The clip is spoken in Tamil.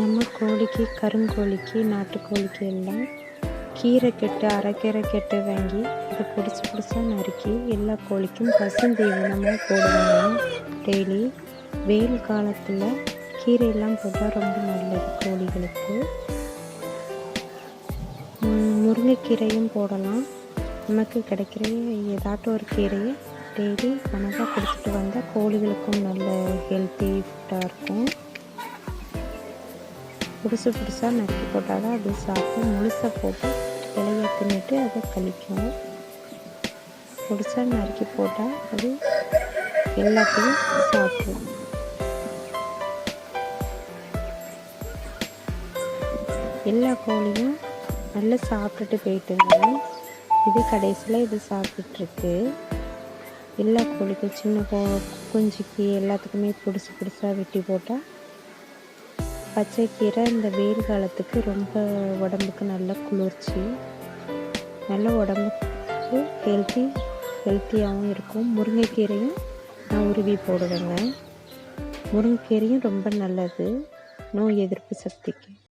நம்ம கோழிக்கு, கருங்கோழிக்கு, நாட்டுக்கோழிக்கு எல்லாம் கீரைக்கட்டு, அரைக்கீரைக்கட்டு வாங்கி அதை பொடிசா நறுக்கி எல்லா கோழிக்கும் பசுந்தீவனமாக போடுவாங்க டெய்லி. வெயில் காலத்தில் கீரையெல்லாம் போட்டால் ரொம்ப நல்லது கோழிகளுக்கு. முருங்கைக்கீரையும் போடலாம். நமக்கு கிடைக்கிற ஏதாட்டும் ஒரு கீரையை டெய்லி கணக்காக கொடுத்துட்டு வந்தால் கோழிகளுக்கும் நல்ல ஹெல்த்தி ஃபுட்டாக இருக்கும். புதுசாக நறுக்கி போட்டால் தான் அது சாப்பிடும். முழுசாக போட்டு இலையை தின்னுட்டு அதை கழிக்கும். புதுசாக நறுக்கி போட்டால் அது எல்லாத்தையும் சாப்பிடும். எல்லா கோழியும் நல்லா சாப்பிட்டுட்டு போயிட்டுங்க. இது கடைசியில் இது சாப்பிட்டுருக்கு. எல்லா கோழிக்கும் சின்ன குஞ்சுக்கு எல்லாத்துக்குமே புதுசாக வெட்டி போட்டால் பச்சைக்கீரை இந்த வெயில் காலத்துக்கு ரொம்ப உடம்புக்கு நல்ல குளிர்ச்சி, நல்ல உடம்புக்கு ஹெல்த்தியாகவும் இருக்கும். முருங்கைக்கீரையும் நான் உருவி போடுவேங்க. முருங்கைக்கீரையும் ரொம்ப நல்லது நோய் எதிர்ப்பு சக்திக்கு.